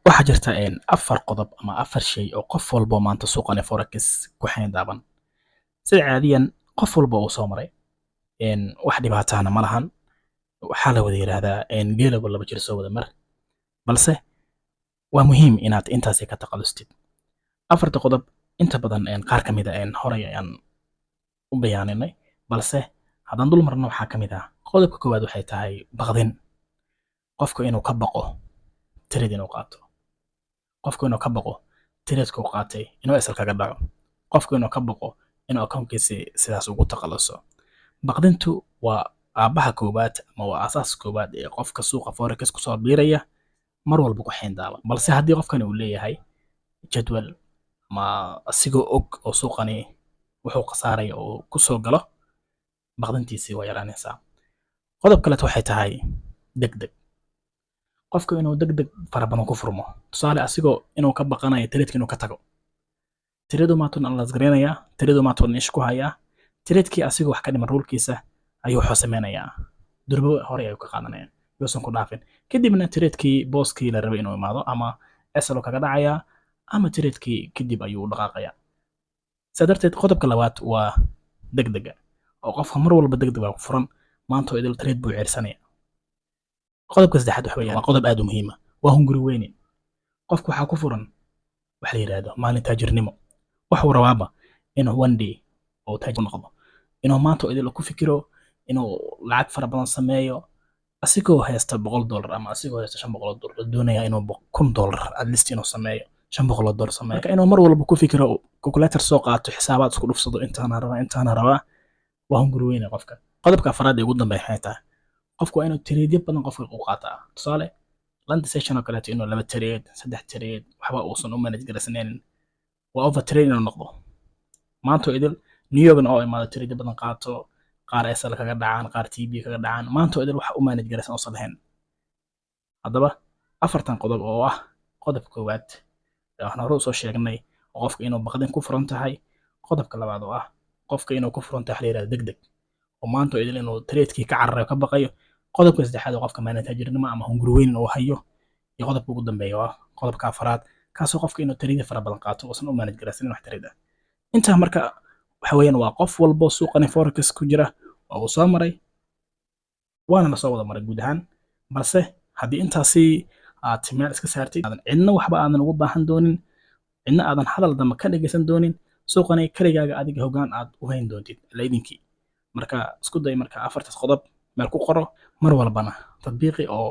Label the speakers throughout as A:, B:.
A: waxaa jirta afar qodob ama afar shay oo qof walbo maanta suuqani forex ku xeendaaban sida caadiyan qof walba uu soo maray wax dhibaatahana ma lahan waxaa la wada yidhaahdaa geelaba laba jir soo wada mar balse waa muhiim inaad intaasi ka taqalustid afarta qodob inta badan qaar ka mid a horay ayaan u bayaaninay balse haddaan dul marno waxaa ka mid ah qodobka koowaad waxay tahay baqdin qofku inuu ka baqo tirid inuu qaato qofku inuu ka baqo tiradka uu qaatay inuu asal kaga dhaco qofku inuu ka baqo inuu akoonkiisi sidaas ugu taqaluso baqdintu waa aabaha koowaad ama waa asaaska koowaad ee qofka suuqa forex kusoo biiraya mar walba ku xeyndaaba balse haddii qofkani uu leeyahay jadwal ama asigoo og oo suuqani wuxuu khasaaraya oo kusoo galo baqdintiisii waa yaraanaysaa qodob kaleet waxay tahay degdeg qofku inuu degdeg fara badan ku furmo tusaale asigoo inuu ka baqanayo tiradka inuu ka tago tiradu maatun aan lasgareynayaa tiradu maatun ish ku hayaa tiradkii asigoo wax ka dhiman ruulkiisa ayuu wuxuu sameynayaa durbo hore ayuu ka qaadanaya yuusan ku dhaafin kadibna tiradkii booskii la rabay inuu imaado ama esalo kaga dhacayaa ama tiradkii kadib ayuu dhaqaaqayaa sidaa darteed qodobka labaad waa degdega oo qofka mar walba degdeg baa ku furan maanta oo idil tireed buu ceersanaya qodobka saddexaad waxa weeyaan waa qodob aad u muhiim ah waa hunguri weynin qofku waxaa ku furan waxa la yidhaahdo maalin taajirnimo waxuu rabaaba inuu one day oo taajir noqdo inuu maanta oo idil ku fikiro inuu lacag fara badan sameeyo asigoo haysta $100 ama asigoo haysta $500 doonaya inuu $1,000 at least inuu sameeyo $500 sameeyo marka inuu mar walba ku fikiro calculator soo qaato xisaabaad isku dhufsado intaana rabaa waa hunguri weynin qofka qodobka afraad ee ugu dambeeya waxay tahay qofku waa inuu tireedyo badan qofka u qaataa tusaale landa session oo kaleeto inuu 2 tireed 3 tireed waxba uusan u manage garasnaynin waa over trade inuu noqdo maanta idil New York oo imaado tireedyo badan qaato qaar SL kaga dhacaan qaar TB kaga dhacaan maanta idil wax u manage garasan oo sadeyn haddaba afartan qodob oo ah qodob koowaad waxaan hore soo sheegnay qofka inuu baqdin ku furan tahay qodobka labaad oo ah qofka inuu ku furan tahay xiriir degdeg oo maanta idil inuu tireedkii ka cararayo ka baqayo qodobka saddexaad qofka maalin taajirnimo ama hunguri weyn uu hayo iyo qodobka ugu dambeeya waa qodobka afraad kaasoo qofka inuu tireed fara badan qaato oo san u manage garaysan wax tireed inta marka waxa weeyaan waa qof walbo suuqani forex ku jira oo uu soo maray waana la soo wada maray guud ahaan balse haddii intaasi aad meel iska saartid cidna waxba aadan ugu baahan doonin cidna aadan hadal dambe ka dhageysan doonin suuqani kaligaaga adiga hoggaan aad u hayn doontid idinkii marka isku day marka afartaas qodob meel ku qoro mar walbana tatbiiqi oo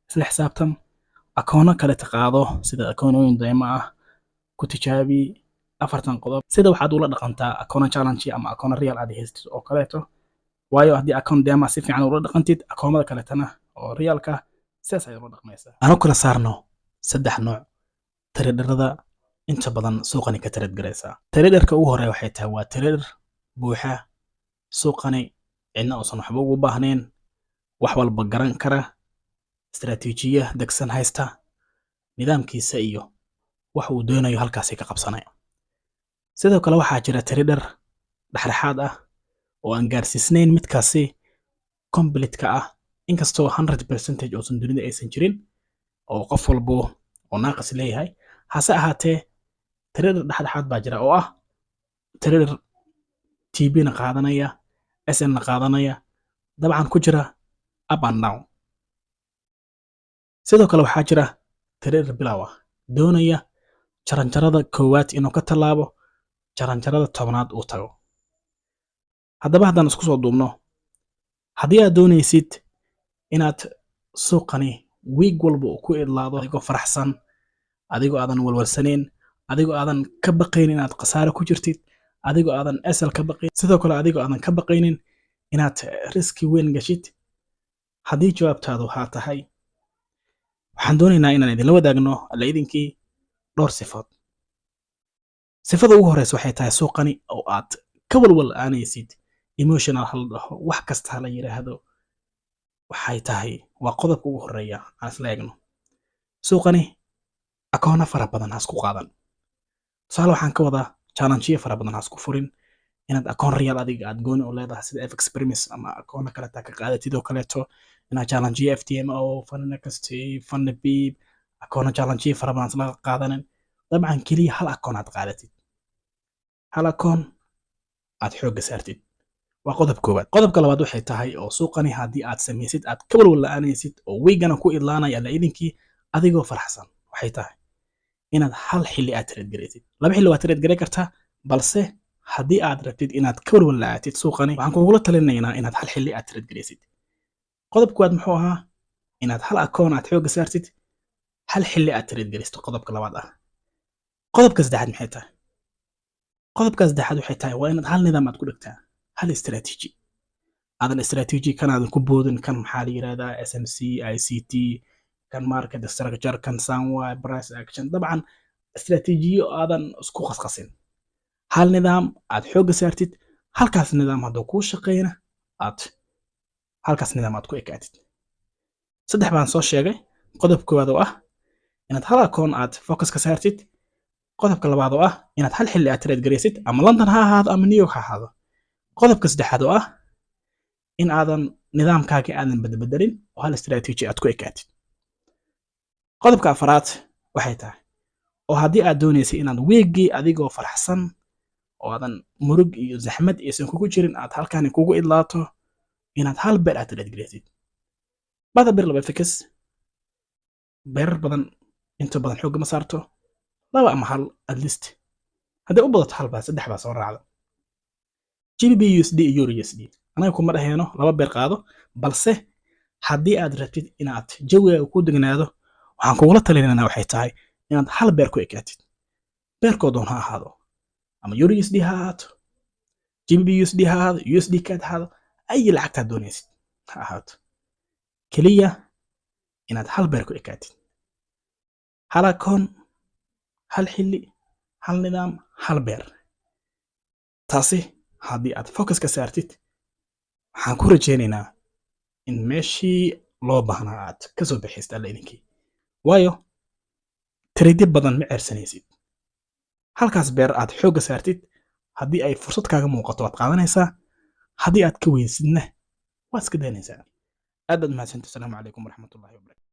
A: isla xisaabtan akoono kale taqaado sida akoonooyin dayma ah ku tijaabi afartan qodob sida waxaad ula dhaqantaa akoono challenge ama akoono real aad haystid oo kaleeto waayo haddii akoon dayma si fiican ula dhaqantid akoomada kaletana oo realka sidaas ayaad ula dhaqmaysaa aanu kala saarno saddex nooc traderada inta badan suuqani ka trade garaysa traderka ugu horeeya waxay tahay waa trader buuxa suuqani cidna uusan waxba ugu baahnayn wax walba garan kara istaraatiijiya degsan haysta nidaamkiisa iyo wax uu doonayo halkaasi ka qabsanaya sidoo kale waxaa jira trader dhexdhexaad ah oo aan gaarsiisnayn midkaasi complete ka ah inkastoo 100% uusan dunida aysan jirin oo qof walbo oo naaqis leeyahay hase ahaatee trader dhexdhexaad baa jira oo ah trader TB na qaadanaya SN na qaadanaya dabcan ku jira up and down sidoo kale waxaa jira trader bilow ah doonaya jaranjarada koowaad inuu ka tallaabo jaranjarada tobnaad uu tago haddaba haddaan isku soo duubno haddii aad doonaysid inaad suuqani week walba ku idlaado adigoo faraxsan adigoo aadan walwalsanayn adigoo aadan ka baqayn inaad khasaare ku jirtid adigoo aadan asal ka baqayn sidoo kale adigoo aadan ka baqaynin inaad riski weyn gashid haddii jawaabtaadu haa tahay waxaan doonaynaa inaan idinla wadaagno alla idinkii dhowr sifood sifada ugu horeysa waxay tahay suuqani oo aad ka walwal aanaysid emotional hal dhaho wax kasta la yiraahdo waxay tahay waa qodobka ugu horeeya aan isla eegno suuqani akoona fara badan hasku qaadan tusaale waxaan ka wadaa challenge fara badan hasku furin inaad akoon real adiga aad gooni u leedahay sida FX Premise ama akoona kale ta ka qaadatid oo kaleeto inaad challenge FTMO Funnext Funnebeep akoona challenge fara badan isla qaadanin dabcan keliya hal akoon aad qaadatid hal akoon aad xoogga saartid waa qodob koowaad qodobka labaad waxay tahay oo suuqani haddii aad samaysid aad ka walwal la'aanaysid oo weygana ku idlaanaya alla idinkii adigoo faraxsan waxay tahay inaad hal xilli aad trade garaysid laba xilli waad trade garay kartaa balse haddii aad rabtid inaad ka walwal la'aatid suuqani waxaan kugula talinaynaa inaad hal xilli aad trade garaysid qodob koowaad muxuu ahaa inaad hal akoon aad xoogga saartid hal xilli aad trade garaysto qodobka labaad ah qodobka saddexaad maxay tahay qodobka saddexaad waxay tahay waa inaad hal nidaam aad ku dhigtaa hal istaraatiiji aadan istaraatiiji kan aadan ku boodin kan maxaa la yidhahdaa smc ict kan market structure kan sunway price action dabcan istaraatiijiyo aadan isku qasqasin hal nidaam aad xoogga saartid halkaas nidaam hadduu kuu shaqeyna aad halkaas nidaam aad ku ekaatid saddex baan soo sheegay qodob koowaad oo ah inaad hal akoon aad focus ka saartid qodobka labaad oo ah inaad hal xilli aad trade garaysid ama london ha ahaado ama new york ha ahaado qodobka saddexaad oo ah in aadan nidaamkaaga aadan badbedelin oo hal istaraatiiji aad ku ekaatid qodobka afaraad waxay tahay oo haddii aad doonaysay inaad weeggii adigoo faraxsan oo aadan murug iyo zaxmad aysan kugu jirin aad halkaani kugu idlaato inaad hal beer aad trade garaysid bada beer laba fikis beerar badan inta badan xoogga ma saarto laba ama hal at least haddii u badato hal baa saddex baa soo raacda GBP USD iyo Euro USD anaga kuma dhaheeno laba beer qaado balse haddii aad rabtid inaad jawiga ku degnaado waxaan kugula talinaynaa waxay tahay inaad hal beer ku ekaatid beerkoo doon ha ahaado ama Euro USD ha ahaato GBP USD ha ahaado USD CAD ha ahaado ay lacagtaad doonaysid ha ahaato keliya inaad hal beer ku ekaatid hal akoon hal xilli hal nidaam hal beer taasi haddii aad focus ka saartid waxaan ku rajaynaynaa in meeshii loo baahnaa aad ka soo bixista alla idinkii waayo trade badan ma ceersanaysid halkaas beer aad xoogga saartid haddii ay fursad kaaga muuqato waad qaadanaysaa haddii aad ka weysidna waad iska daynaysaa aad baad mahadsantahay asalaamu calaykum waraxmatullahi wabarakatu